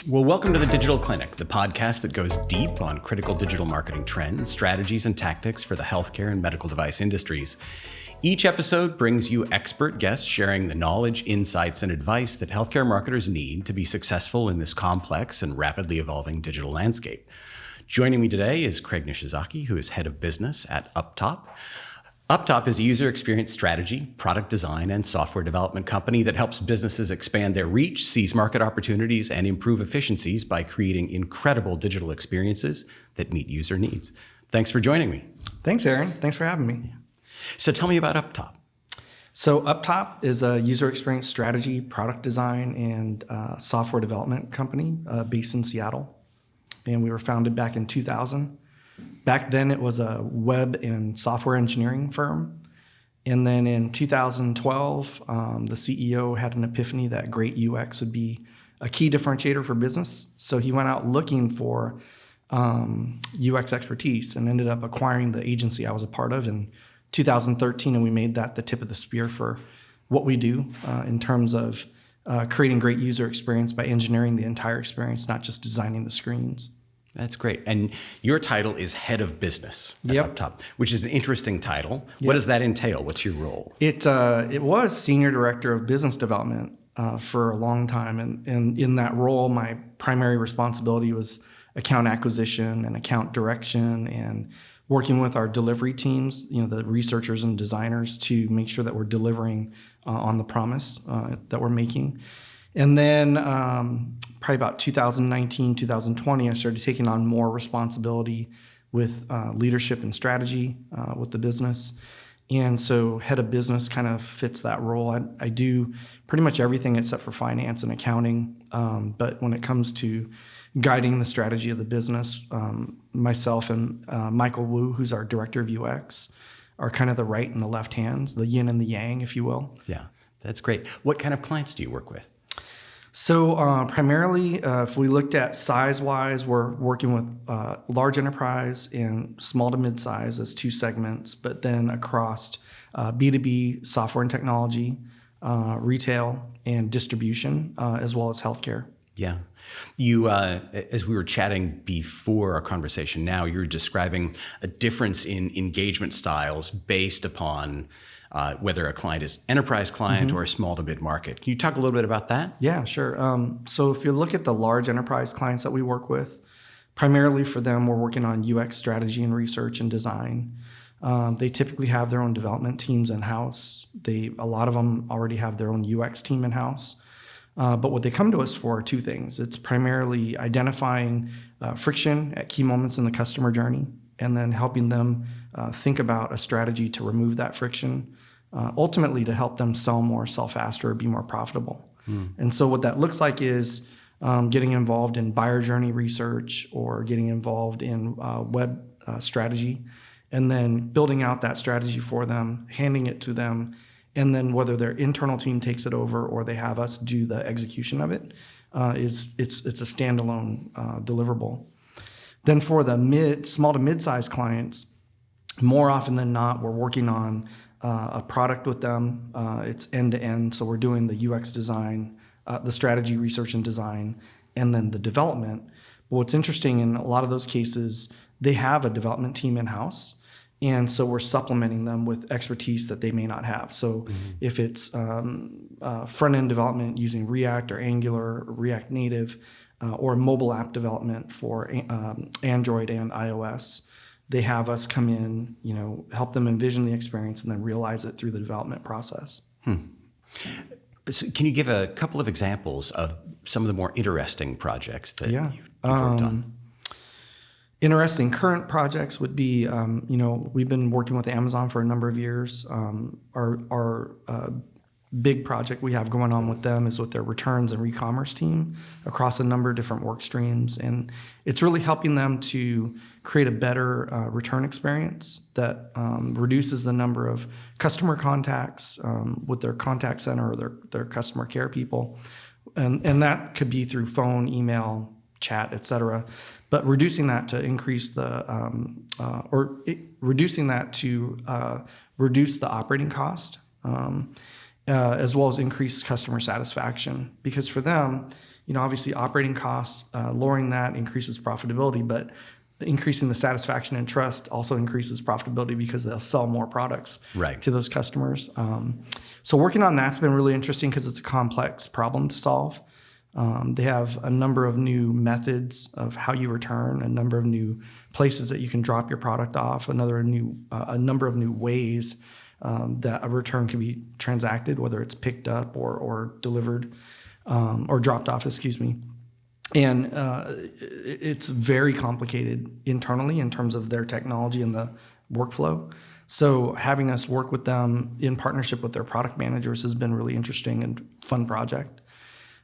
Well, welcome to the Digital Clinic, the podcast that goes deep on critical digital marketing trends, strategies, and tactics for the healthcare and medical device industries. Each episode brings you expert guests sharing the knowledge, insights, and advice that healthcare marketers need to be successful in this complex and rapidly evolving digital landscape. Joining me today is Craig Nishizaki, who is head of business at UpTop. UpTop is a user experience strategy, product design, and software development company that helps businesses expand their reach, seize market opportunities, and improve efficiencies by creating incredible digital experiences that meet user needs. Thanks for joining me. Thanks, Aaron. Thanks for having me. So tell me about UpTop. So UpTop is a user experience strategy, product design, and software development company based in Seattle. And we were founded back in 2000. Back then, it was a web and software engineering firm. And then in 2012, the CEO had an epiphany that great UX would be a key differentiator for business. So he went out looking for UX expertise and ended up acquiring the agency I was a part of in 2013. And we made that the tip of the spear for what we do in terms of creating great user experience by engineering the entire experience, not just designing the screens. That's great. And your title is Head of Business at UpTop, which is an interesting title. Yep. What does that entail? What's your role? It was Senior Director of Business Development for a long time. And in that role, my primary responsibility was account acquisition and account direction and working with our delivery teams, the researchers and designers, to make sure that we're delivering on the promise that we're making. And then probably about 2019, 2020, I started taking on more responsibility with leadership and strategy with the business. And so head of business kind of fits that role. I do pretty much everything except for finance and accounting. But when it comes to guiding the strategy of the business, myself and Michael Wu, who's our director of UX, are kind of the right and the left hands, the yin and the yang, if you will. Yeah, that's great. What kind of clients do you work with? So primarily, if we looked at size-wise, we're working with large enterprise and small to mid-size as two segments, but then across B2B, software and technology, retail, and distribution, as well as healthcare. Yeah. You, as we were chatting before our conversation now, you were describing a difference in engagement styles based upon whether a client is enterprise client or a small to mid market. Can you talk a little bit about that? Yeah, sure. So if you look at the large enterprise clients that we work with, primarily for them, we're working on UX strategy and research and design. They typically have their own development teams in-house. A lot of them already have their own UX team in-house. But what they come to us for are two things. It's primarily identifying friction at key moments in the customer journey and then helping them think about a strategy to remove that friction, ultimately to help them sell more, sell faster, or be more profitable. And so what that looks like is getting involved in buyer journey research or getting involved in web strategy, and then building out that strategy for them, handing it to them, and then whether their internal team takes it over or they have us do the execution of it, it's a standalone deliverable. Then for the small to mid-sized clients, more often than not, we're working on a product with them. It's end-to-end, so we're doing the UX design, the strategy, research, and design, and then the development. But what's interesting in a lot of those cases, they have a development team in-house, and so we're supplementing them with expertise that they may not have. So if it's front-end development using React or Angular or React Native, or mobile app development for Android and iOS, they have us come in, help them envision the experience and then realize it through the development process. So can you give a couple of examples of some of the more interesting projects that you've worked on? Interesting current projects would be, we've been working with Amazon for a number of years. Our big project we have going on with them is with their returns and re-commerce team across a number of different work streams. And it's really helping them to create a better return experience that reduces the number of customer contacts with their contact center or their customer care people. And that could be through phone, email, chat, et cetera. But reducing that to increase reduce the operating cost, as well as increase customer satisfaction. Because for them, obviously operating costs, lowering that increases profitability, but increasing the satisfaction and trust also increases profitability because they'll sell more products to those customers. So working on that's been really interesting because it's a complex problem to solve. They have a number of new methods of how you return, a number of new places that you can drop your product off, a number of new ways that a return can be transacted, whether it's picked up or delivered or dropped off, And it's very complicated internally in terms of their technology and the workflow. So having us work with them in partnership with their product managers has been really interesting and fun project.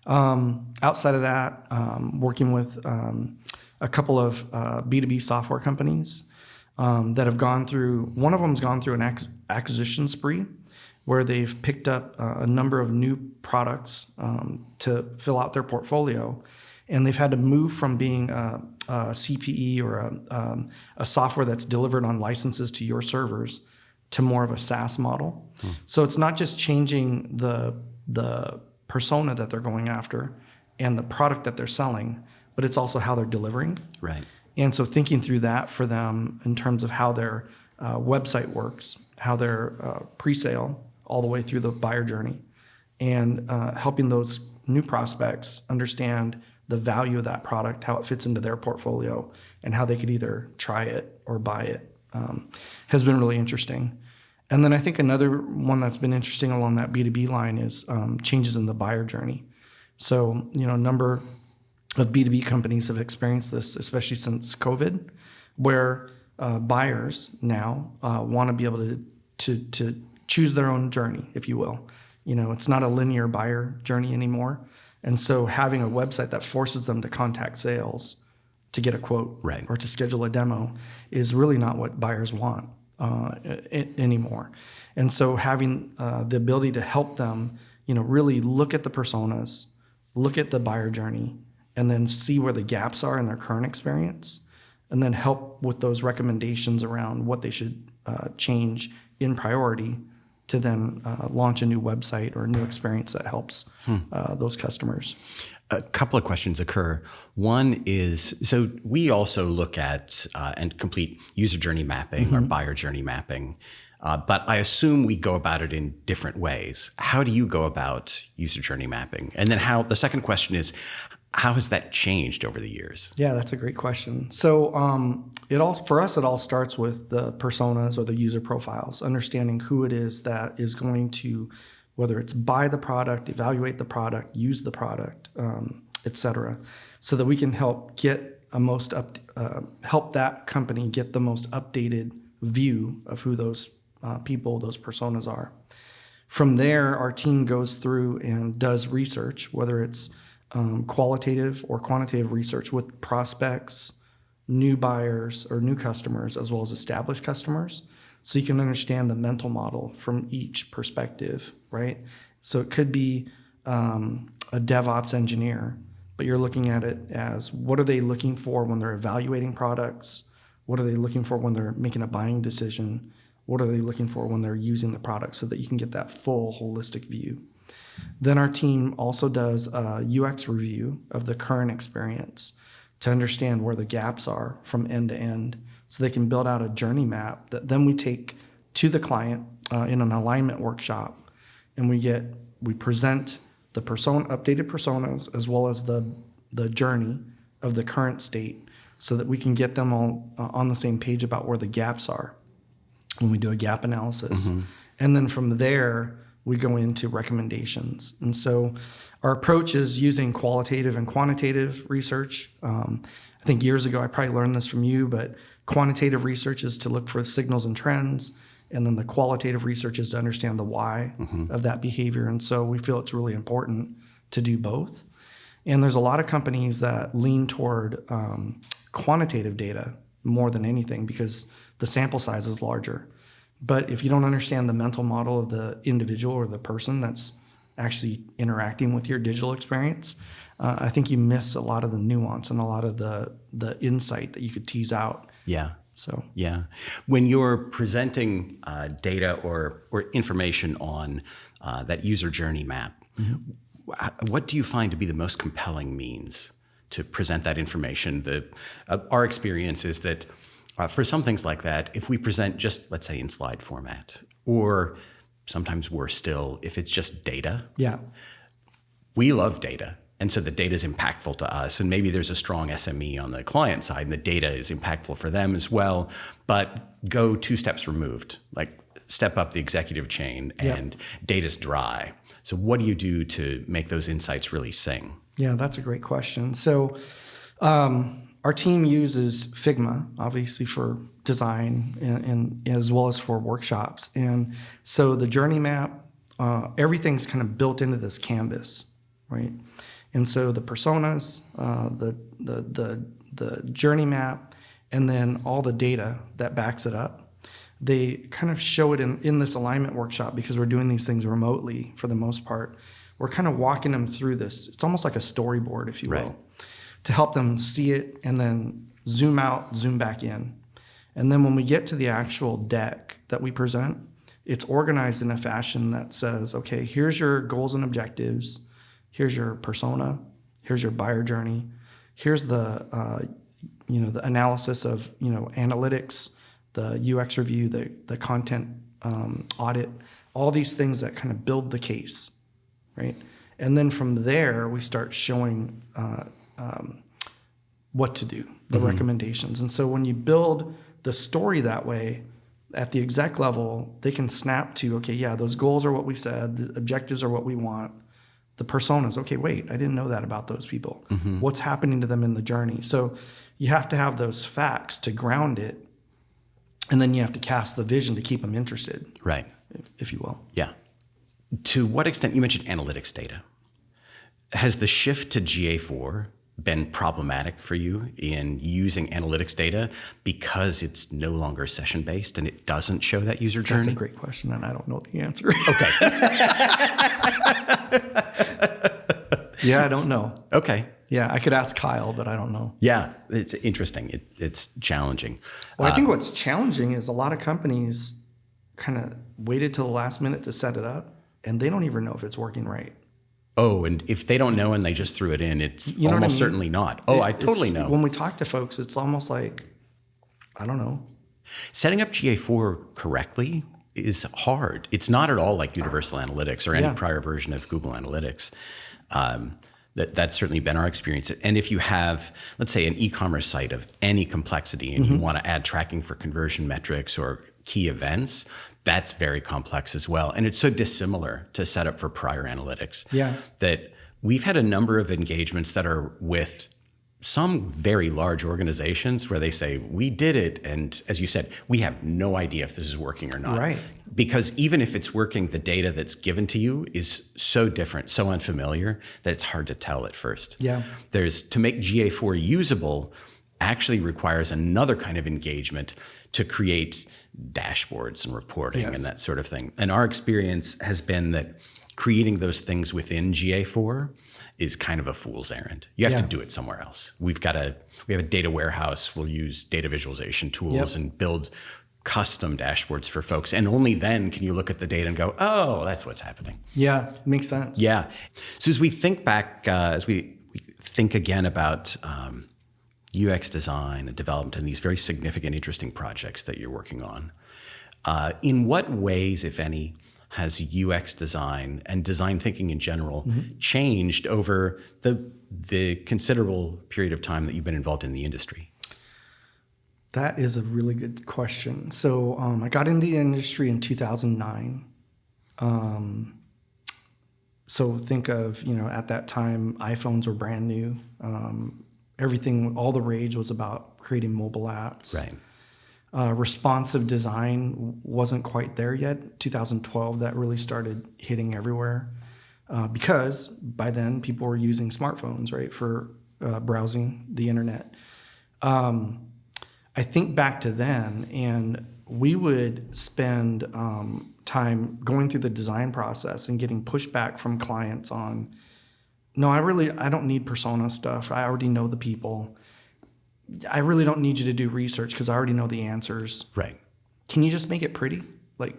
Outside of that, working with a couple of B2B software companies that have gone through, one of them's gone through an acquisition spree where they've picked up a number of new products to fill out their portfolio. And they've had to move from being a CPE or a software that's delivered on licenses to your servers to more of a SaaS model. So it's not just changing the persona that they're going after and the product that they're selling, but it's also how they're delivering. Right. And so thinking through that for them in terms of how their website works, how their pre-sale all the way through the buyer journey, and helping those new prospects understand the value of that product, how it fits into their portfolio, and how they could either try it or buy it, has been really interesting. And then I think another one that's been interesting along that B2B line is changes in the buyer journey. So, a number of B2B companies have experienced this, especially since COVID, where buyers now want to be able to choose their own journey, if you will. It's not a linear buyer journey anymore. And so having a website that forces them to contact sales to get a quote or to schedule a demo is really not what buyers want anymore. And so having the ability to help them, really look at the personas, look at the buyer journey, and then see where the gaps are in their current experience, and then help with those recommendations around what they should change in priority to then launch a new website or a new experience that helps those customers. A couple of questions occur. One is, so we also look at and complete user journey mapping or buyer journey mapping, but I assume we go about it in different ways. How do you go about user journey mapping? And then the second question is, how has that changed over the years? Yeah, that's a great question. So for us, it all starts with the personas or the user profiles, understanding who it is that is going to, whether it's buy the product, evaluate the product, use the product, et cetera, so that we can help get help that company get the most updated view of who those people, those personas are. From there, our team goes through and does research, whether it's qualitative or quantitative research with prospects, new buyers or new customers, as well as established customers. So you can understand the mental model from each perspective, right? So it could be a DevOps engineer, but you're looking at it as what are they looking for when they're evaluating products? What are they looking for when they're making a buying decision? What are they looking for when they're using the product, so that you can get that full holistic view? Then our team also does a UX review of the current experience to understand where the gaps are from end to end, so they can build out a journey map that then we take to the client in an alignment workshop, and we present the updated personas as well as the journey of the current state, so that we can get them all on the same page about where the gaps are when we do a gap analysis. And then from there, we go into recommendations. And so our approach is using qualitative and quantitative research. I think years ago, I probably learned this from you, but quantitative research is to look for signals and trends. And then the qualitative research is to understand the why of that behavior. And so we feel it's really important to do both. And there's a lot of companies that lean toward quantitative data more than anything because the sample size is larger. But if you don't understand the mental model of the individual or the person that's actually interacting with your digital experience, I think you miss a lot of the nuance and a lot of the insight that you could tease out. Yeah. So yeah, when you're presenting data or information on that user journey map, what do you find to be the most compelling means to present that information? Our experience is that for some things like that, if we present just, let's say, in slide format, or sometimes worse still, if it's just data. Yeah. We love data. And so the data is impactful to us. And maybe there's a strong SME on the client side, and the data is impactful for them as well. But go 2 steps removed, like step up the executive chain, and data's dry. So what do you do to make those insights really sing? Yeah, that's a great question. So our team uses Figma, obviously, for design and as well as for workshops. And so the journey map, everything's kind of built into this canvas, right? And so the personas, the journey map, and then all the data that backs it up, they kind of show it in this alignment workshop, because we're doing these things remotely for the most part. We're kind of walking them through this. It's almost like a storyboard, if you will, to help them see it and then zoom out, zoom back in. And then when we get to the actual deck that we present, it's organized in a fashion that says, okay, here's your goals and objectives. Here's your persona. Here's your buyer journey. Here's the the analysis of analytics, the UX review, the content audit, all these things that kind of build the case, right? And then from there we start showing what to do, the recommendations. And so when you build the story that way, at the exec level, they can snap to, okay, yeah, those goals are what we said, the objectives are what we want. The personas, okay, wait, I didn't know that about those people. What's happening to them in the journey? So you have to have those facts to ground it, and then you have to cast the vision to keep them interested. Right. If you will. Yeah. To what extent, you mentioned analytics data. Has the shift to GA4 been problematic for you in using analytics data because it's no longer session-based and it doesn't show that user journey? That's a great question, and I don't know the answer. Okay. Yeah, I don't know. Okay. Yeah, I could ask Kyle, but I don't know. Yeah, it's interesting. It's challenging. Well, I think what's challenging is a lot of companies kind of waited till the last minute to set it up, and they don't even know if it's working right. Oh, and if they don't know and they just threw it in, it's almost certainly not. Oh, I totally know. When we talk to folks, it's almost like, I don't know. Setting up GA4 correctly is hard. It's not at all like Universal Analytics or any prior version of Google Analytics. That's certainly been our experience. And if you have, let's say, an e-commerce site of any complexity and you want to add tracking for conversion metrics or key events, that's very complex as well. And it's so dissimilar to set up for prior analytics that we've had a number of engagements that are with some very large organizations where they say, we did it. And as you said, we have no idea if this is working or not. Right. Because even if it's working, the data that's given to you is so different, so unfamiliar that it's hard to tell at first. Yeah. To make GA4 usable actually requires another kind of engagement to create dashboards and reporting and that sort of thing. And our experience has been that creating those things within GA4 is kind of a fool's errand. You have to do it somewhere else. We have a data warehouse. We'll use data visualization tools and build custom dashboards for folks. And only then can you look at the data and go, oh, that's what's happening. Yeah, makes sense. Yeah. So as we think back, as we think again about UX design and development and these very significant, interesting projects that you're working on, in what ways, if any, has UX design and design thinking in general changed over the considerable period of time that you've been involved in the industry? That is a really good question. So I got into the industry in 2009. So think of, at that time, iPhones were brand new. Everything, all the rage was about creating mobile apps. Right. Responsive design wasn't quite there yet. 2012, that really started hitting everywhere because by then people were using smartphones, right, for browsing the internet. I think back to then, and we would spend time going through the design process and getting pushback from clients on, no, I don't need persona stuff. I already know the people. I really don't need you to do research because I already know the answers. Right. Can you just make it pretty? Like,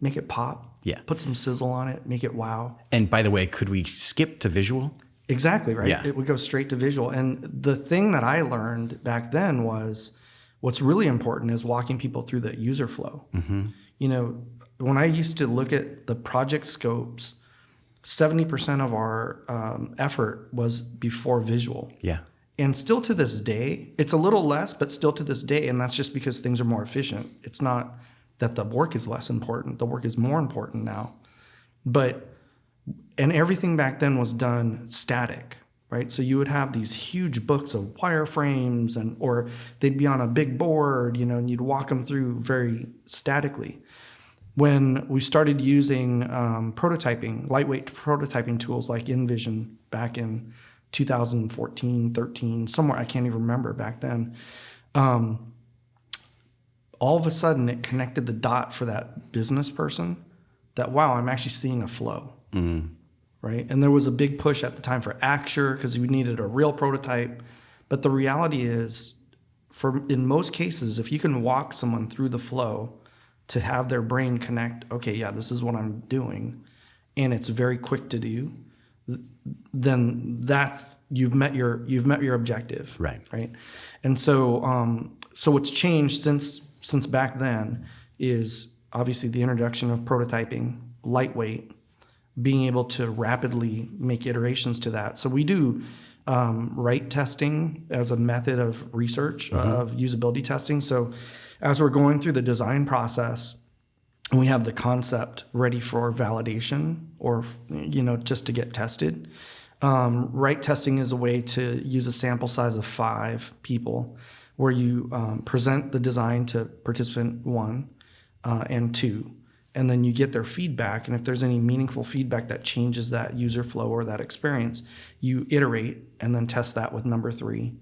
make it pop? Yeah. Put some sizzle on it, make it wow. And by the way, could we skip to visual? Exactly, right? Yeah. It would go straight to visual. And the thing that I learned back then was what's really important is walking people through the user flow. You know, when I used to look at the project scopes, 70% of our effort was before visual. Yeah. And still to this day, it's a little less, but still to this day, and that's just because things are more efficient. It's not that the work is less important. The work is more important now. And everything back then was done static, right? So you would have these huge books of wireframes, or they'd be on a big board, you know, and you'd walk them through very statically. When we started using prototyping, lightweight prototyping tools like InVision back in 2014, 13, somewhere, I can't even remember back then, all of a sudden it connected the dot for that business person that, wow, I'm actually seeing a flow. Right? And there was a big push at the time for Acture because we needed a real prototype. But the reality is, in most cases, if you can walk someone through the flow to have their brain connect, okay, yeah, this is what I'm doing, and it's very quick to do, then you've met your objective. Right. Right. And so what's changed since back then is obviously the introduction of prototyping, lightweight, being able to rapidly make iterations to that. So we do write testing as a method of research, of usability testing. So as we're going through the design process, and we have the concept ready for validation or, you know, just to get tested, write testing is a way to use a sample size of 5 people where you present the design to participant 1 and 2. And then you get their feedback. And if there's any meaningful feedback that changes that user flow or that experience, you iterate and then test that with number 3.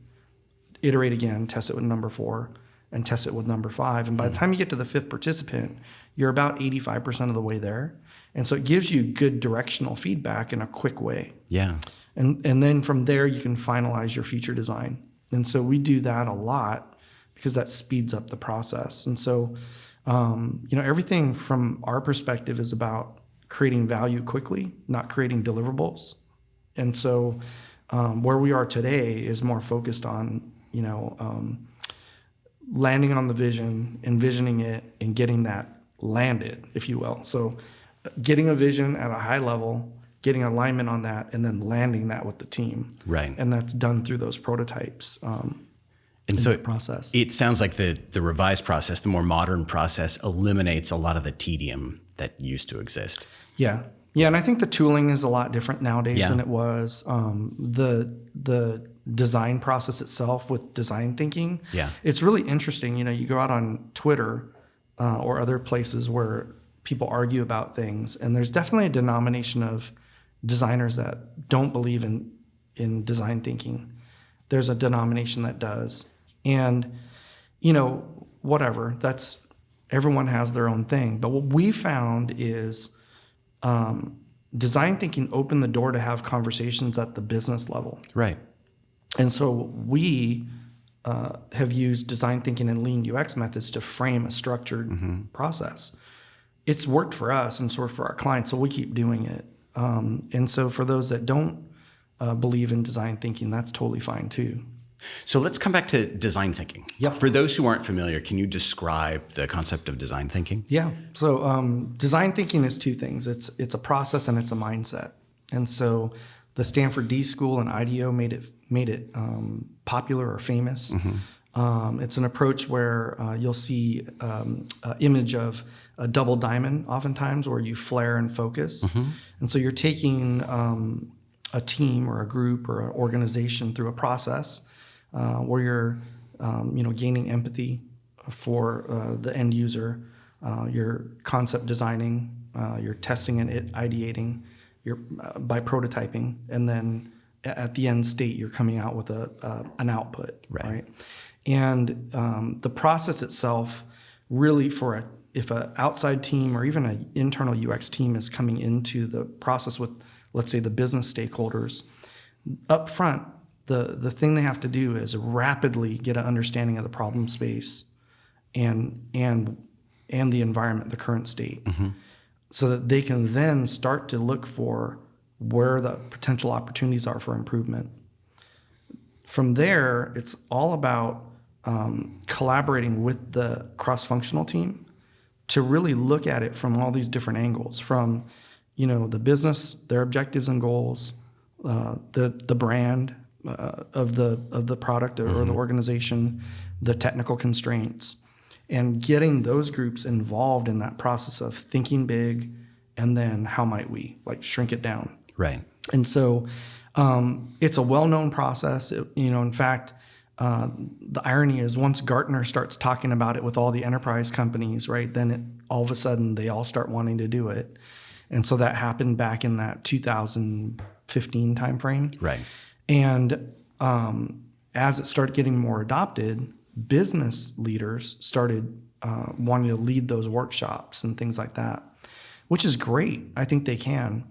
Iterate again, test it with number 4, and test it with number 5. And by the time you get to the 5th participant, you're about 85% of the way there. And so it gives you good directional feedback in a quick way. Yeah. And then from there, you can finalize your feature design. And so we do that a lot because that speeds up the process. And so you know, everything from our perspective is about creating value quickly, not creating deliverables. And so where we are today is more focused on, you know, landing on the vision, envisioning it, and getting that landed, if you will. So getting a vision at a high level, getting alignment on that, and then landing that with the team. Right. And that's done through those prototypes. And so process. It sounds like the revised process, the more modern process, eliminates a lot of the tedium that used to exist. Yeah. Yeah, and I think the tooling is a lot different nowadays than it was. The design process itself with design thinking, it's really interesting. You know, you go out on Twitter or other places where people argue about things, and there's definitely a denomination of designers that don't believe in design thinking. There's a denomination that does. And, you know, whatever, everyone has their own thing. But what we found is design thinking opened the door to have conversations at the business level. Right. And so we have used design thinking and lean UX methods to frame a structured process. It's worked for us and it's worked for our clients, so we keep doing it. And so for those that don't believe in design thinking, that's totally fine too. So let's come back to design thinking. Yep. For those who aren't familiar, can you describe the concept of design thinking? Yeah. So design thinking is 2 things. It's a process and it's a mindset. And so the Stanford D School and IDEO made it popular or famous. It's an approach where you'll see an image of a double diamond oftentimes where you flare and focus. And so you're taking a team or a group or an organization through a process where you're gaining empathy for the end user, you're concept designing, you're testing and ideating, you're by prototyping, and then at the end state you're coming out with an output, right? And the process itself really if an outside team or even an internal UX team is coming into the process with, let's say, the business stakeholders, up front, the thing they have to do is rapidly get an understanding of the problem space and the environment, the current state. so that they can then start to look for where the potential opportunities are for improvement. From there, it's all about collaborating with the cross-functional team to really look at it from all these different angles, from the business, their objectives and goals, the brand of the product or the organization, the technical constraints, and getting those groups involved in that process of thinking big, and then how might we shrink it down. Right. And so it's a well-known process. In fact, the irony is once Gartner starts talking about it with all the enterprise companies, right, then all of a sudden they all start wanting to do it. And so that happened back in that 2015 timeframe. Right. And as it started getting more adopted, business leaders started wanting to lead those workshops and things like that, which is great. I think they can.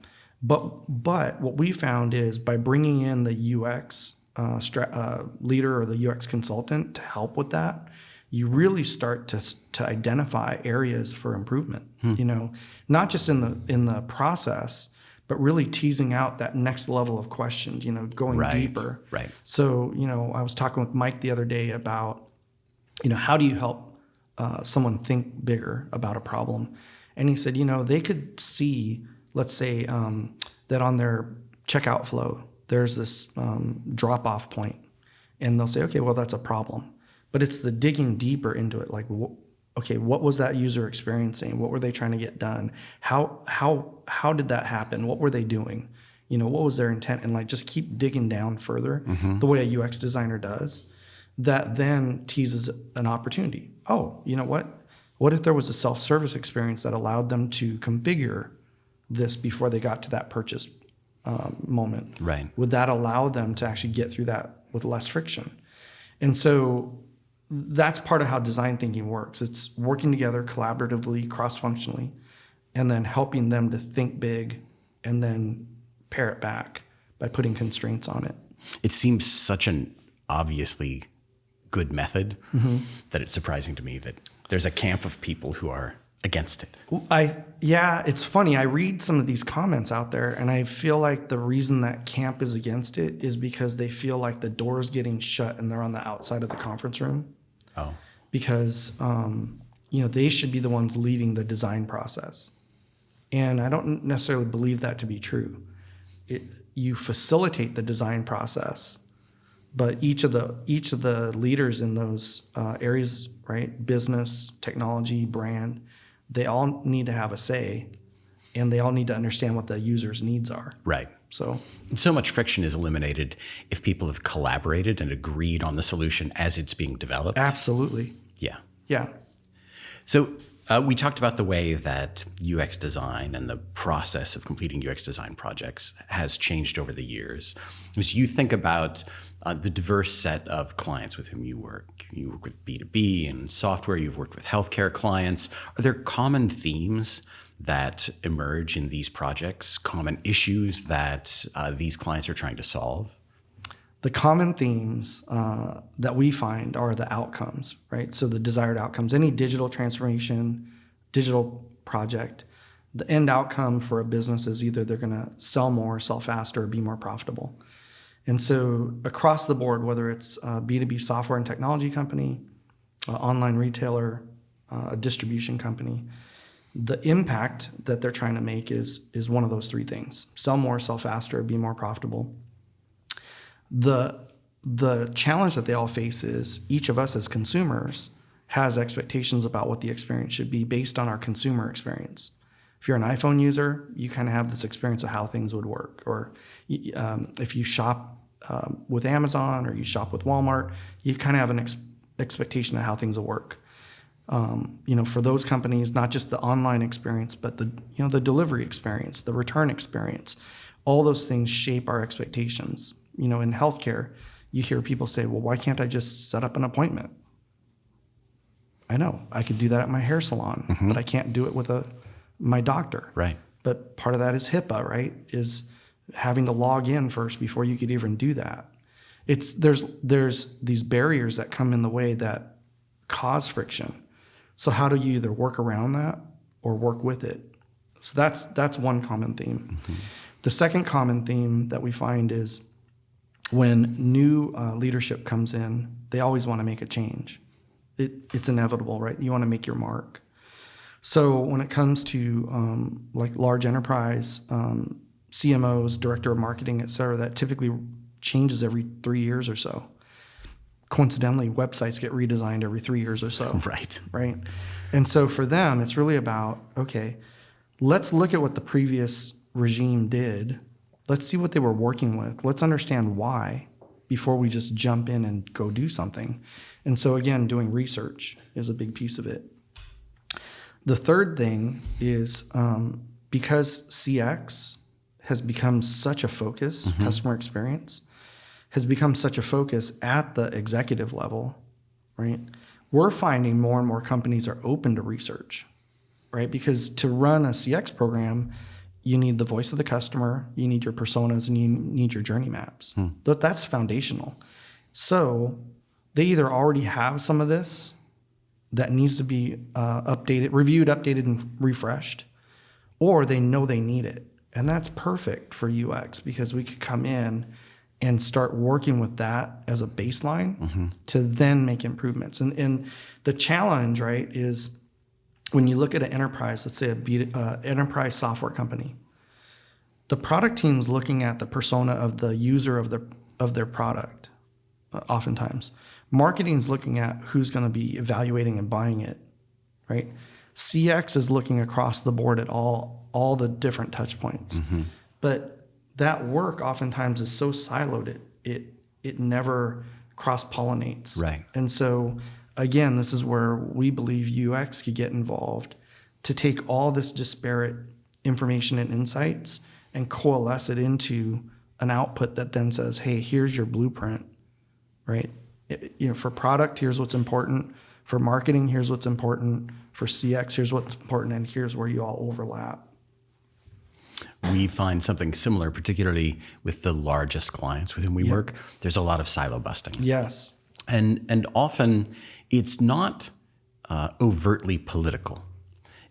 But what we found is by bringing in the UX leader or the UX consultant to help with that, you really start to identify areas for improvement. Not just in the process, but really teasing out that next level of questions. Going deeper. Right. So I was talking with Mike the other day about how do you help someone think bigger about a problem, and he said they could see, let's say that on their checkout flow there's this drop-off point, and they'll say, okay, well, that's a problem. But it's the digging deeper into it, okay, what was that user experiencing? What were they trying to get done? How did that happen? What were they doing? What was their intent? And just keep digging down further, the way a UX designer does. That then teases an opportunity. Oh, you know what? What if there was a self-service experience that allowed them to configure this before they got to that purchase moment? Right. Would that allow them to actually get through that with less friction? And so that's part of how design thinking works. It's working together collaboratively, cross-functionally, and then helping them to think big and then pare it back by putting constraints on it. It seems such an obviously good method that it's surprising to me that there's a camp of people who are against it. It's funny. I read some of these comments out there, and I feel like the reason that camp is against it is because they feel like the door's getting shut and they're on the outside of the conference room. Oh. Because they should be the ones leading the design process. And I don't necessarily believe that to be true. You facilitate the design process, but each of the leaders in those areas, right, business, technology, brand, they all need to have a say, and they all need to understand what the user's needs are. Right. So much friction is eliminated if people have collaborated and agreed on the solution as it's being developed. Absolutely. Yeah. Yeah. So we talked about the way that UX design and the process of completing UX design projects has changed over the years. As you think about the diverse set of clients with whom you work with B2B and software, you've worked with healthcare clients. Are there common themes that emerge in these projects, common issues that these clients are trying to solve? The common themes that we find are the outcomes, right? So the desired outcomes. Any digital transformation, digital project, the end outcome for a business is either they're going to sell more, sell faster, or be more profitable. And so across the board, whether it's a B2B software and technology company, online retailer, a distribution company, the impact that they're trying to make is one of those three things: sell more, sell faster, be more profitable. The challenge that they all face is each of us as consumers has expectations about what the experience should be based on our consumer experience. If you're an iPhone user, you kind of have this experience of how things would work. Or if you shop with Amazon or you shop with Walmart, you kind of have an expectation of how things will work. For those companies, not just the online experience, but the delivery experience, the return experience, all those things shape our expectations. In healthcare, you hear people say, well, why can't I just set up an appointment? I know I could do that at my hair salon, but I can't do it with my doctor. Right. But part of that is HIPAA, right? Is having to log in first before you could even do that. There's these barriers that come in the way that cause friction. So how do you either work around that or work with it? So that's one common theme. The second common theme that we find is when new leadership comes in, they always want to make a change. It's inevitable, right? You want to make your mark. So when it comes to like large enterprise, CMOs, director of marketing, et cetera, that typically changes every 3 years or so. Coincidentally, websites get redesigned every 3 years or so. Right. Right. And so for them, it's really about, okay, let's look at what the previous regime did. Let's see what they were working with. Let's understand why before we just jump in and go do something. And so again, doing research is a big piece of it. The third thing is because CX has become such a focus, customer experience has become such a focus at the executive level, right? We're finding more and more companies are open to research, right? Because to run a CX program, you need the voice of the customer, you need your personas, and you need your journey maps. That's foundational. So they either already have some of this that needs to be updated, reviewed, updated, and refreshed, or they know they need it. And that's perfect for UX because we could come in and start working with that as a baseline to then make improvements. And the challenge, right, is when you look at an enterprise, let's say an enterprise software company, the product team's looking at the persona of the user of their product, oftentimes. Marketing's looking at who's going to be evaluating and buying it, right? CX is looking across the board at all the different touch points. But that work oftentimes is so siloed, it never cross-pollinates. Right. And so, again, this is where we believe UX could get involved to take all this disparate information and insights and coalesce it into an output that then says, hey, here's your blueprint, right? For product, here's what's important. For marketing, here's what's important. For CX, here's what's important. And here's where you all overlap. We find something similar, particularly with the largest clients with whom we work. There's a lot of silo busting. Yes. And often it's not overtly political.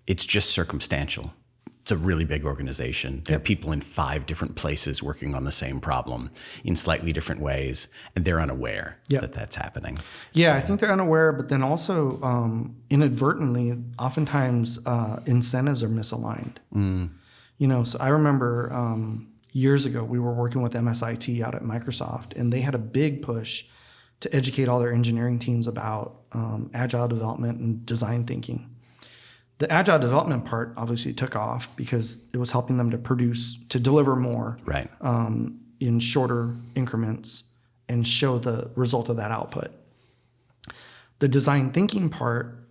It's just circumstantial. It's a really big organization. There are people in 5 different places working on the same problem in slightly different ways, and they're unaware that that's happening. Yeah, I think they're unaware, but then also inadvertently, oftentimes incentives are misaligned. So I remember years ago, we were working with MSIT out at Microsoft, and they had a big push to educate all their engineering teams about agile development and design thinking. The agile development part obviously took off because it was helping them to deliver more in shorter increments and show the result of that output. The design thinking part,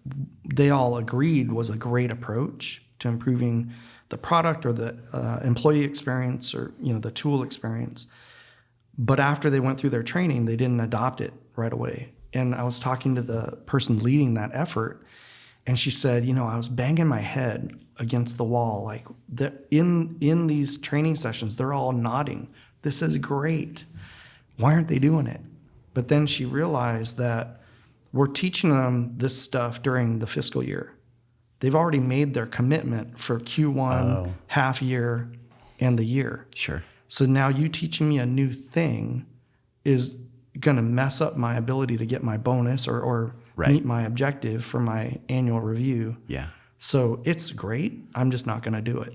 they all agreed was a great approach to improving the product or the employee experience or the tool experience. But after they went through their training, they didn't adopt it right away. And I was talking to the person leading that effort, and she said, I was banging my head against the wall. Like in these training sessions, they're all nodding. This is great. Why aren't they doing it? But then she realized that we're teaching them this stuff during the fiscal year. They've already made their commitment for Q1, half year, and the year. Sure. So now you teaching me a new thing is going to mess up my ability to get my bonus or meet my objective for my annual review. Yeah. So it's great. I'm just not going to do it.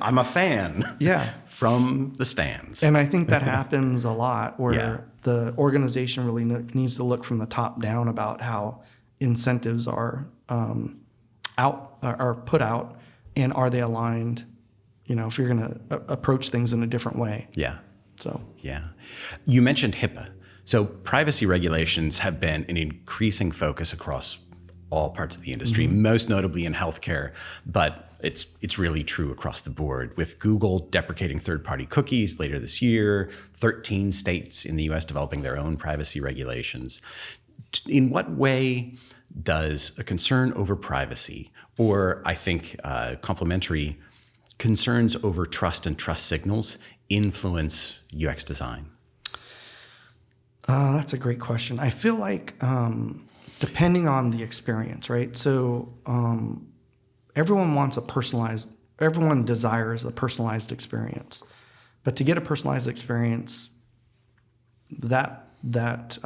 I'm a fan. Yeah. From the stands. And I think that happens a lot where the organization really needs to look from the top down about how incentives are put out, and are they aligned? If you're going to approach things in a different way. Yeah. So. Yeah. You mentioned HIPAA. So privacy regulations have been an increasing focus across all parts of the industry, most notably in healthcare, but it's really true across the board. With Google deprecating third-party cookies later this year, 13 states in the US developing their own privacy regulations. In what way does a concern over privacy, or I think complementary concerns over trust and trust signals, influence UX design? That's a great question. I feel like depending on the experience, right? So everyone desires a personalized experience. But to get a personalized experience, that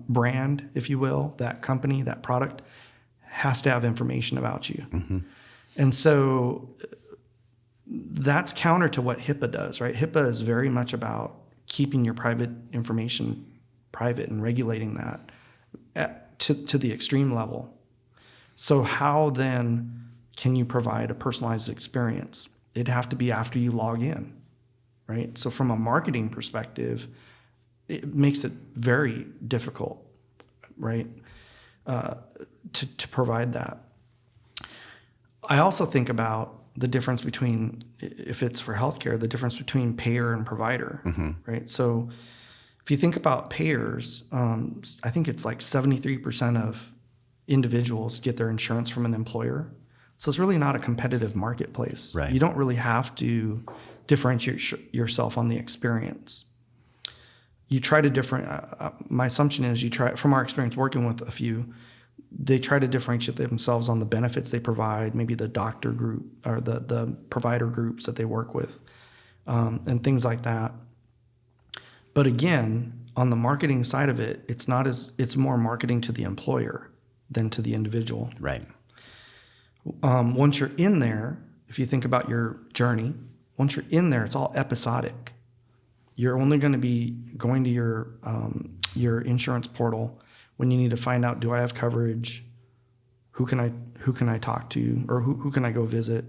brand, if you will, that company, that product has to have information about you. Mm-hmm. And so that's counter to what HIPAA does, right? HIPAA is very much about keeping your private information private and regulating that to the extreme level. So how then can you provide a personalized experience? It'd have to be after you log in, right? So from a marketing perspective, it makes it very difficult, right, to provide that. I also think about the difference between, if it's for healthcare, the difference between payer and provider, mm-hmm. right? So if you think about payers, I think it's like 73% of individuals get their insurance from an employer. So it's really not a competitive marketplace. Right. You don't really have to differentiate yourself on the experience. You try to my assumption is from our experience working with a few, they try to differentiate themselves on the benefits they provide, maybe the doctor group or the provider groups that they work with, and things like that. But again, on the marketing side of it, it's more marketing to the employer than to the individual. Right. Once you're in there, if you think about your journey, once you're in there, it's all episodic. You're only going to be going to your insurance portal when you need to find out, do I have coverage? Who can I talk to, or who can I go visit?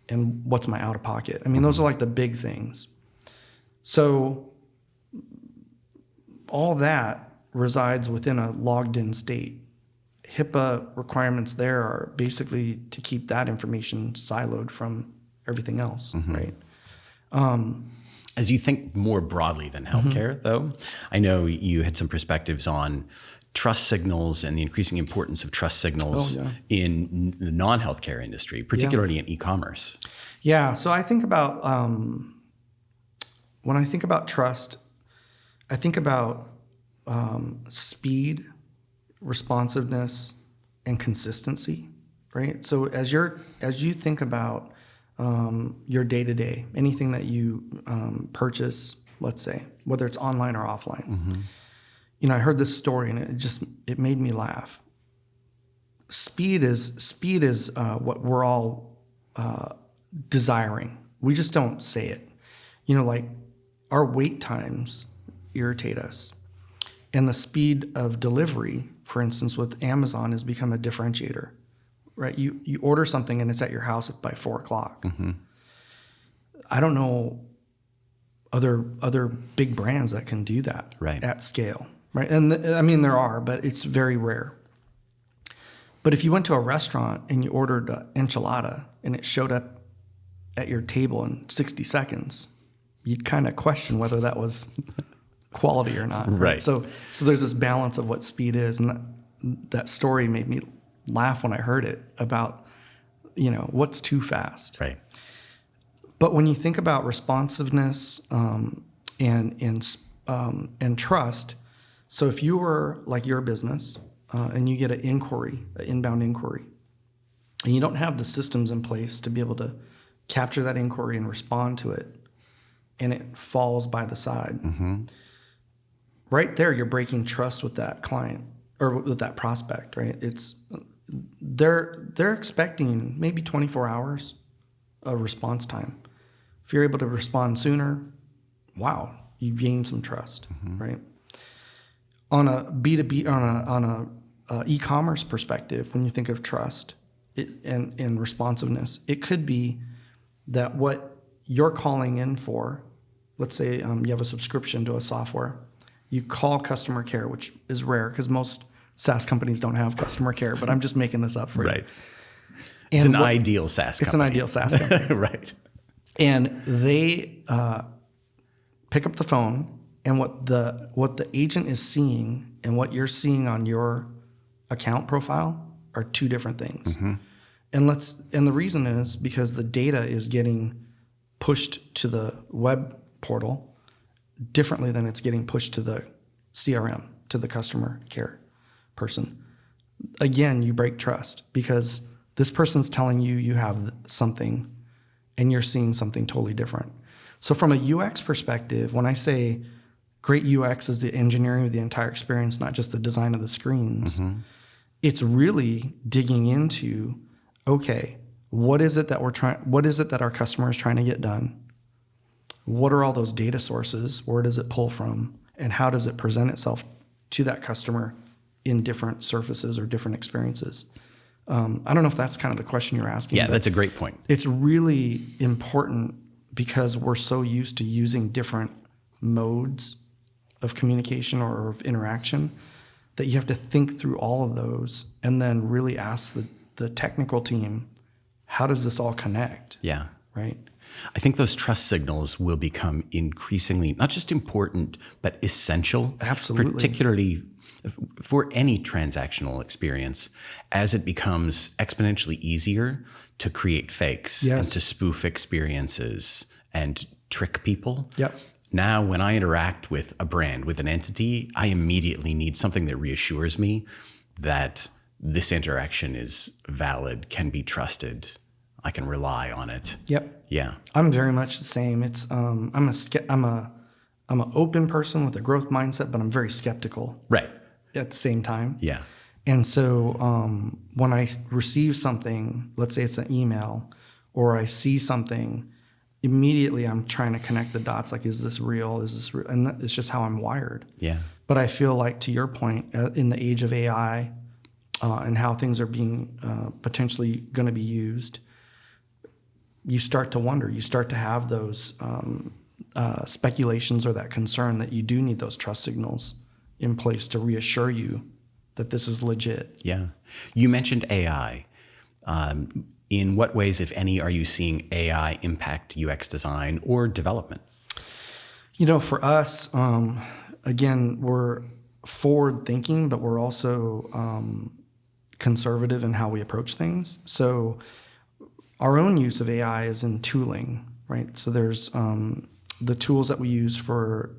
And what's my out of pocket? I mean, those are like the big things. So all that resides within a logged in state. HIPAA requirements there are basically to keep that information siloed from everything else, mm-hmm. right? As you think more broadly than healthcare, mm-hmm. though, I know you had some perspectives on trust signals and the increasing importance of trust signals in the non-healthcare industry, particularly in e-commerce. Yeah, so I think about, when I think about trust, I think about speed, responsiveness, and consistency, right? So as you think about your day-to-day, anything that you purchase, let's say, whether it's online or offline. Mm-hmm. I heard this story and it made me laugh. Speed is what we're all desiring. We just don't say it. Like our wait times irritate us. And the speed of delivery, for instance, with Amazon has become a differentiator. Right, you order something and it's at your house by 4:00. Mm-hmm. I don't know other big brands that can do that at scale, right? And I mean there are, but it's very rare. But if you went to a restaurant and you ordered an enchilada and it showed up at your table in 60 seconds, you'd kind of question whether that was quality or not. Right. So there's this balance of what speed is, and that story made me laugh when I heard it about, what's too fast. Right. But when you think about responsiveness and trust, so if you were like your business and you get an inbound inquiry, and you don't have the systems in place to be able to capture that inquiry and respond to it, and it falls by the side, mm-hmm. right there you're breaking trust with that client or with that prospect, right? They're expecting maybe 24 hours of response time. If you're able to respond sooner, wow, you gain some trust, mm-hmm. right? On a B2B, on a e-commerce perspective, when you think of trust and responsiveness, it could be that what you're calling in for, let's say you have a subscription to a software, you call customer care, which is rare because most SaaS companies don't have customer care, but I'm just making this up for you. Right. It's an ideal SaaS company. It's an ideal SaaS company. Right. And they pick up the phone, and what the agent is seeing and what you're seeing on your account profile are two different things. Mm-hmm. And the reason is because the data is getting pushed to the web portal differently than it's getting pushed to the CRM, to the customer care person. Again, you break trust because This person's telling you you have something and you're seeing something totally different. So from a UX perspective, when I say great UX is the engineering of the entire experience, not just the design of the screens, it's really digging into, okay, what is it that our customer is trying to get done? What are all those data sources? Where does it pull from? And how does it present itself to that customer in different surfaces or different experiences? I don't know if that's kind of the question you're asking. Yeah, that's a great point. It's really important because we're so used to using different modes of communication or of interaction that you have to think through all of those and then really ask the technical team, how does this all connect? Yeah. Right? I think those trust signals will become increasingly not just important, but essential. Absolutely. Particularly for any transactional experience, as it becomes exponentially easier to create fakes and to spoof experiences and trick people. Yep. Now, when I interact with a brand, with an entity, I immediately need something that reassures me that this interaction is valid, can be trusted, I can rely on it. Yep. Yeah. I'm very much the same. It's I'm an open person with a growth mindset, but I'm very skeptical. Right. At the same time. Yeah. And so when I receive something, let's say it's an email, or I see something, immediately I'm trying to connect the dots. Like, is this real? Is this real? And it's just how I'm wired. Yeah. But I feel like, to your point, in the age of AI and how things are being potentially going to be used, you start to wonder. You start to have those speculations or that concern that you do need those trust signals in place to reassure you that this is legit. Yeah. You mentioned AI. In what ways, if any, are you seeing AI impact UX design or development? For us, again, we're forward thinking, but we're also conservative in how we approach things. So our own use of AI is in tooling, right? So there's the tools that we use for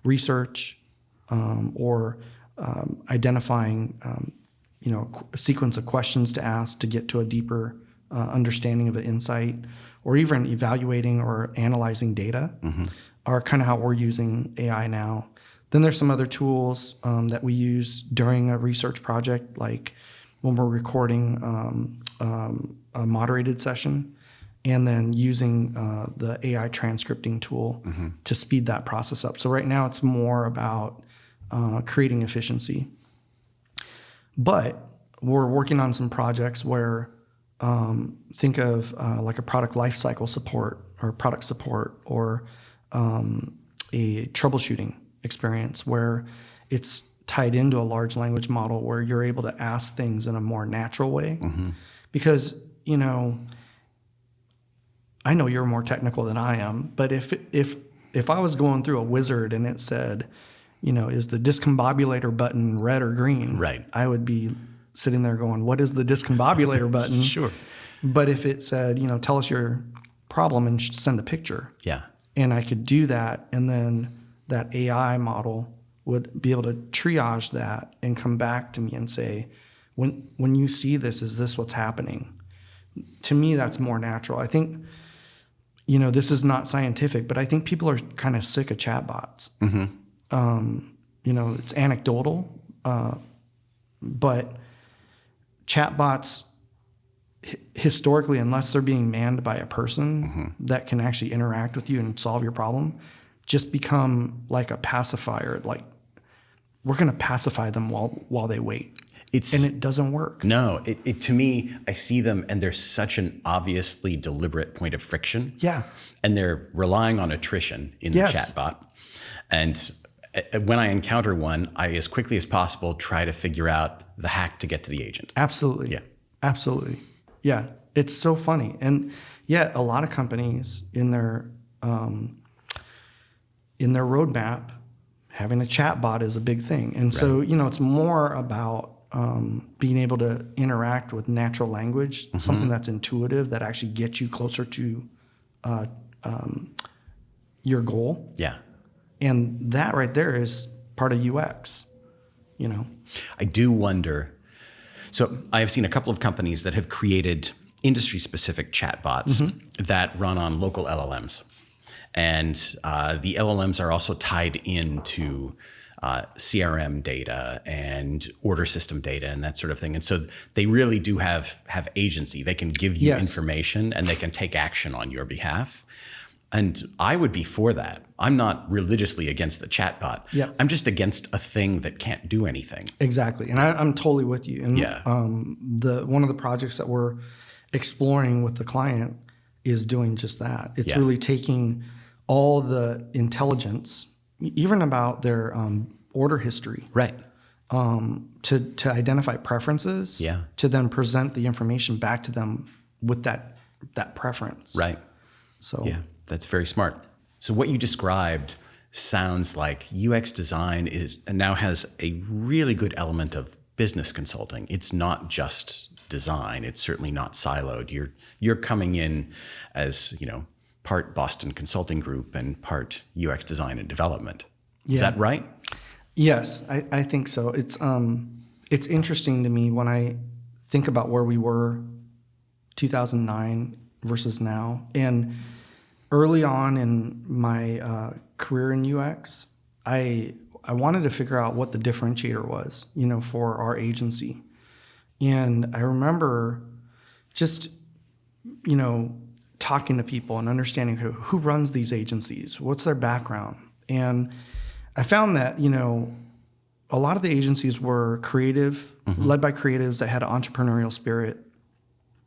research, or identifying, a sequence of questions to ask to get to a deeper understanding of an insight, or even evaluating or analyzing data, are kind of how we're using AI now. Then there's some other tools that we use during a research project, like when we're recording a moderated session, and then using the AI transcripting tool to speed that process up. So right now it's more about creating efficiency. But we're working on some projects where think of like a product lifecycle support or product support, or a troubleshooting experience where it's tied into a large language model where you're able to ask things in a more natural way. Because, I know you're more technical than I am, but if I was going through a wizard and it said, is the discombobulator button red or green? Right. I would be sitting there going, what is the discombobulator button? Sure. But if it said, tell us your problem and send a picture. Yeah. And I could do that, and then that AI model would be able to triage that and come back to me and say, when you see this, is this what's happening? To me, that's more natural. I think, this is not scientific, but I think people are kind of sick of chatbots. It's anecdotal, but chatbots historically, unless they're being manned by a person that can actually interact with you and solve your problem, just become like a pacifier. Like, we're going to pacify them while they wait. And it doesn't work. No, to me, I see them and there's such an obviously deliberate point of friction. Yeah. And they're relying on attrition in the chatbot. And when I encounter one, I, as quickly as possible, try to figure out the hack to get to the agent. Absolutely. Yeah. Absolutely. Yeah. It's so funny. And yet a lot of companies in their roadmap, having a chatbot is a big thing. And so, it's more about being able to interact with natural language, something that's intuitive, that actually gets you closer to your goal. Yeah. And that right there is part of UX, I do wonder. So I have seen a couple of companies that have created industry-specific chatbots that run on local LLMs. And the LLMs are also tied into CRM data and order system data and that sort of thing. And so they really do have agency. They can give you information and they can take action on your behalf. And I would be for that. I'm not religiously against the chatbot. Yep. I'm just against a thing that can't do anything. Exactly. And I'm totally with you. And one of the projects that we're exploring with the client is doing just that. It's really taking all the intelligence, even about their order history, right, to identify preferences, to then present the information back to them with that preference. Right. So yeah, that's very smart. So what you described sounds like UX design now has a really good element of business consulting. It's not just design. It's certainly not siloed. You're coming in as, part Boston Consulting Group and part UX design and development. Is that right? Yes, I think so. It's interesting to me when I think about where we were 2009 versus now. And early on in my career in UX, I wanted to figure out what the differentiator was, for our agency. And I remember just, talking to people and understanding who runs these agencies, what's their background. And I found that, a lot of the agencies were creative, led by creatives that had an entrepreneurial spirit.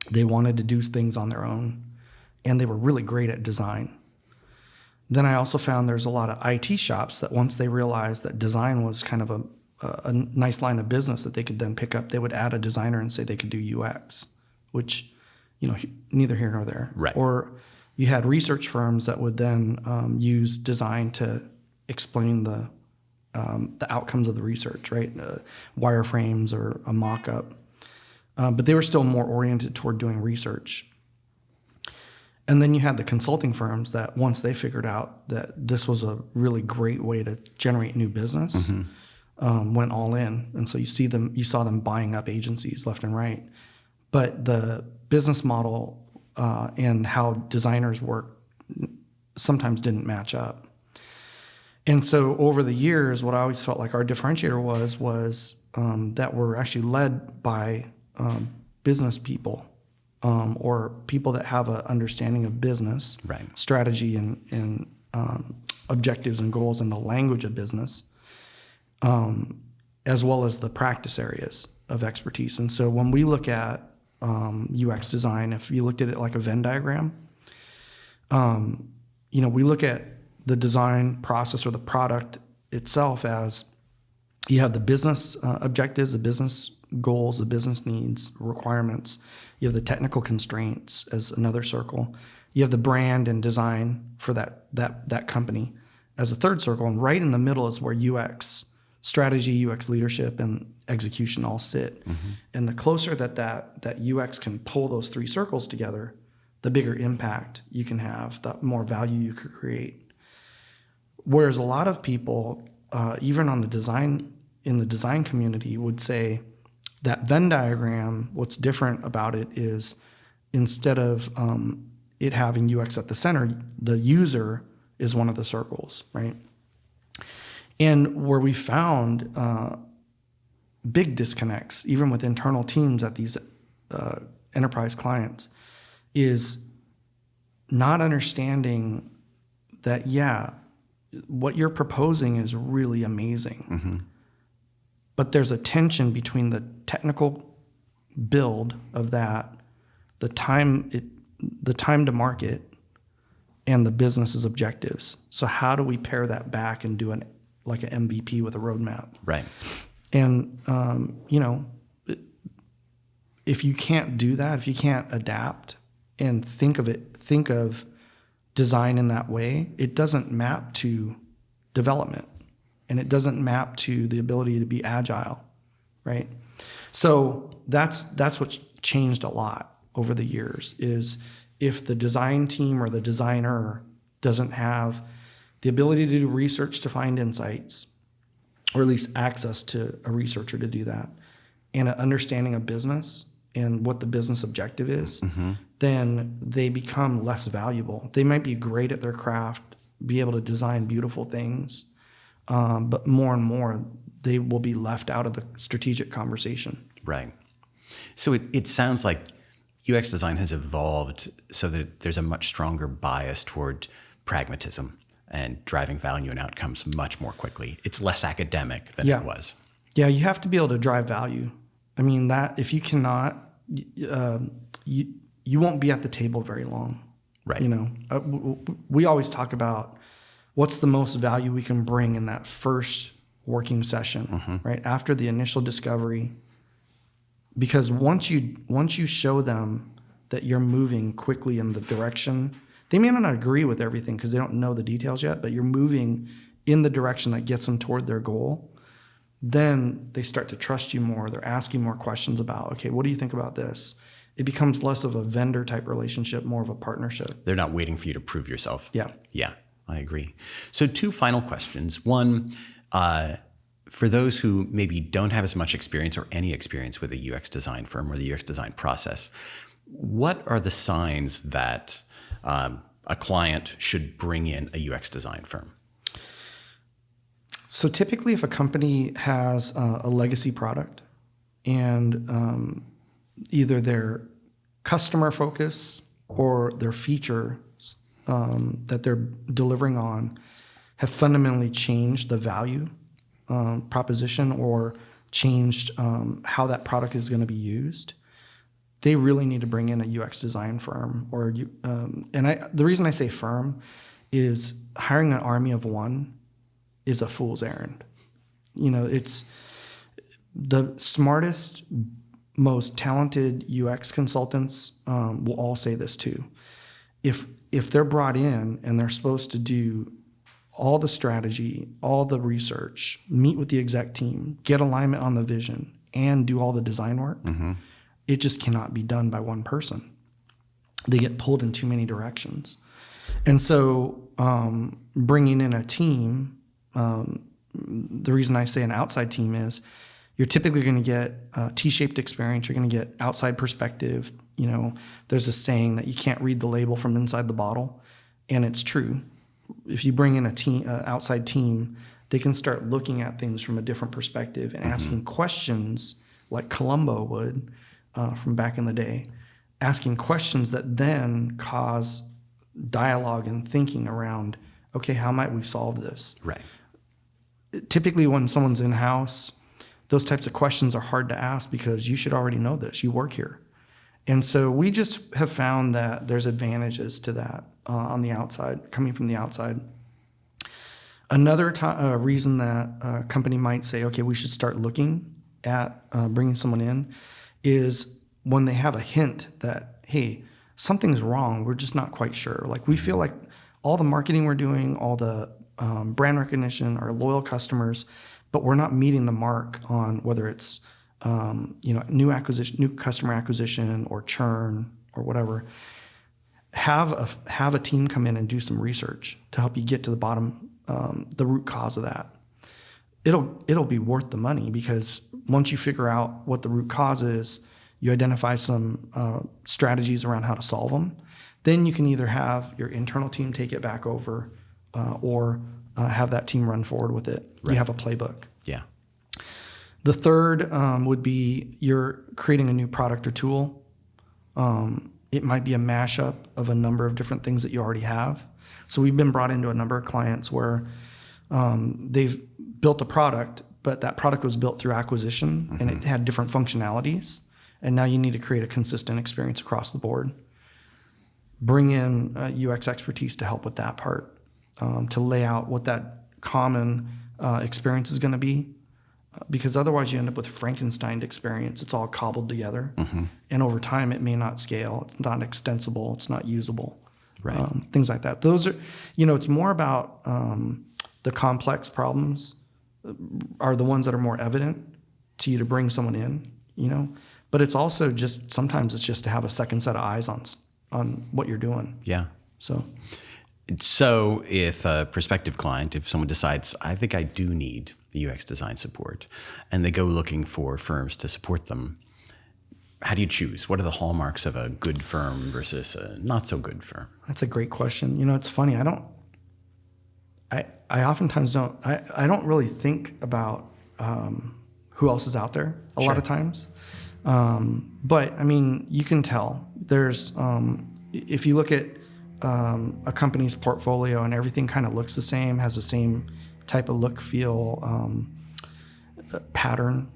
They wanted to do things on their own, and they were really great at design. Then I also found there's a lot of IT shops that once they realized that design was kind of a nice line of business that they could then pick up, they would add a designer and say they could do UX, which, neither here nor there. Right. Or you had research firms that would then use design to explain the outcomes of the research, right? Wireframes or a mock-up. But they were still more oriented toward doing research. And then you had the consulting firms that once they figured out that this was a really great way to generate new business, went all in. And so you saw them buying up agencies left and right. But the business model and how designers work sometimes didn't match up. And so over the years, what I always felt like our differentiator was that we're actually led by business people or people that have an understanding of business, strategy and objectives and goals and the language of business, as well as the practice areas of expertise. And so when we look at UX design, if you looked at it like a Venn diagram, we look at the design process or the product itself as you have the business objectives, the business goals, the business needs, requirements. You have the technical constraints as another circle. You have the brand and design for that company as a third circle. And right in the middle is where UX strategy, UX leadership, and execution all sit. And the closer that UX can pull those three circles together, the bigger impact you can have, the more value you could create. Whereas a lot of people, even in the design community, would say that Venn diagram, what's different about it is instead of it having UX at the center, the user is one of the circles, right? And where we found big disconnects, even with internal teams at these enterprise clients, is not understanding that, what you're proposing is really amazing. But there's a tension between the technical build of that, the time to market, and the business's objectives. So how do we pair that back and do an MVP with a roadmap? Right. And if you can't do that, if you can't adapt and think of design in that way, it doesn't map to development, and it doesn't map to the ability to be agile, right? So that's what's changed a lot over the years, is if the design team or the designer doesn't have the ability to do research to find insights, or at least access to a researcher to do that, and an understanding of business and what the business objective is, then they become less valuable. They might be great at their craft, be able to design beautiful things, but more and more they will be left out of the strategic conversation. Right. So it sounds like UX design has evolved so that there's a much stronger bias toward pragmatism and driving value and outcomes much more quickly. It's less academic than it was. Yeah, you have to be able to drive value. I mean, that if you cannot, you won't be at the table very long. Right. You know, we always talk about what's the most value we can bring in that first working session, right? After the initial discovery, because once you show them that you're moving quickly in the direction, they may not agree with everything because they don't know the details yet, but you're moving in the direction that gets them toward their goal. Then they start to trust you more. They're asking more questions about, okay, what do you think about this? It becomes less of a vendor type relationship, more of a partnership. They're not waiting for you to prove yourself. Yeah. Yeah, I agree. So 2 final questions. One, for those who maybe don't have as much experience or any experience with a UX design firm or the UX design process, what are the signs that a client should bring in a UX design firm? So typically if a company has a legacy product and either their customer focus or their features that they're delivering on have fundamentally changed the value proposition or changed how that product is going to be used, they really need to bring in a UX design firm. The reason I say firm is hiring an army of one is a fool's errand. You know, it's the smartest, most talented UX consultants will all say this too. If they're brought in and they're supposed to do all the strategy, all the research, meet with the exec team, get alignment on the vision, and do all the design work, it just cannot be done by one person. They get pulled in too many directions. And so bringing in a team, the reason I say an outside team is you're typically going to get T-shaped experience. You're going to get outside perspective. You know, there's a saying that you can't read the label from inside the bottle, and it's true. If you bring in a outside team, they can start looking at things from a different perspective and asking questions like Columbo would from back in the day, asking questions that then cause dialogue and thinking around, okay, how might we solve this? Right. Typically when someone's in-house, those types of questions are hard to ask because you should already know this. You work here. And so we just have found that there's advantages to that on the outside, coming from the outside. Another reason that a company might say, okay, we should start looking at bringing someone in is when they have a hint that, hey, something's wrong, we're just not quite sure. Like we feel like all the marketing we're doing, all the brand recognition, our loyal customers, but we're not meeting the mark on whether it's new customer acquisition or churn or whatever. Have a team come in and do some research to help you get to the bottom, the root cause of that. It'll be worth the money because once you figure out what the root cause is, you identify some strategies around how to solve them. Then you can either have your internal team take it back over or have that team run forward with it. Right. You have a playbook. Yeah. The third would be you're creating a new product or tool. It might be a mashup of a number of different things that you already have. So we've been brought into a number of clients where they've built a product, but that product was built through acquisition and it had different functionalities. And now you need to create a consistent experience across the board. Bring in UX expertise to help with that part, to lay out what that common experience is going to be. Because otherwise you end up with Frankenstein experience. It's all cobbled together. And over time it may not scale. It's not extensible. It's not usable. Right. Things like that. Those are, it's more about the complex problems are the ones that are more evident to you to bring someone in, But it's also just, sometimes it's just to have a second set of eyes on what you're doing. Yeah. So if a prospective client, if someone decides, I think I do need the UX design support, and they go looking for firms to support them. How do you choose? What are the hallmarks of a good firm versus a not so good firm? That's a great question. It's funny. I oftentimes don't. I don't really think about who else is out there a lot of times. But I mean, you can tell. There's if you look at a company's portfolio and everything kind of looks the same, has the same type of look, feel, pattern,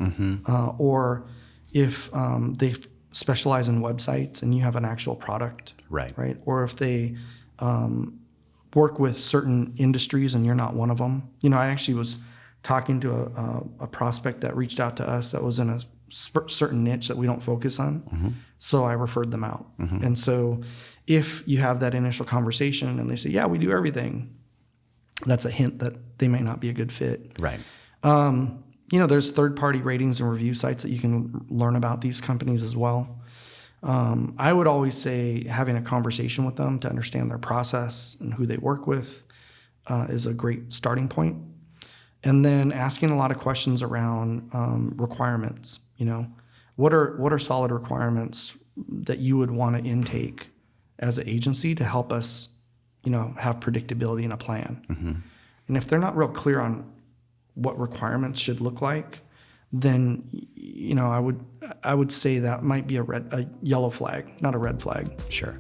or if they specialize in websites and you have an actual product, right? Or if they work with certain industries and you're not one of them. I actually was talking to a prospect that reached out to us that was in a certain niche that we don't focus on. So I referred them out. And so if you have that initial conversation and they say, yeah, we do everything, that's a hint that they may not be a good fit. Right. There's third-party ratings and review sites that you can learn about these companies as well. I would always say having a conversation with them to understand their process and who they work with is a great starting point. And then asking a lot of questions around requirements. What are solid requirements that you would want to intake as an agency to help us, have predictability in a plan? And if they're not real clear on what requirements should look like, then I would say that might be a yellow flag, not a red flag. Sure.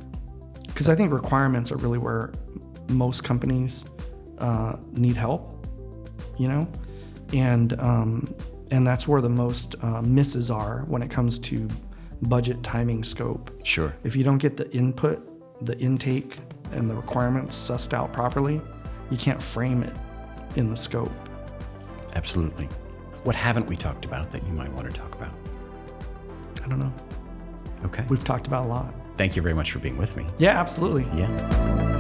Because I think requirements are really where most companies need help, and that's where the most misses are when it comes to budget, timing, scope. Sure. If you don't get the input, the intake, and the requirements sussed out properly, you can't frame it in the scope. Absolutely. What haven't we talked about that you might want to talk about? I don't know. Okay. We've talked about a lot. Thank you very much for being with me. Yeah, absolutely. Yeah.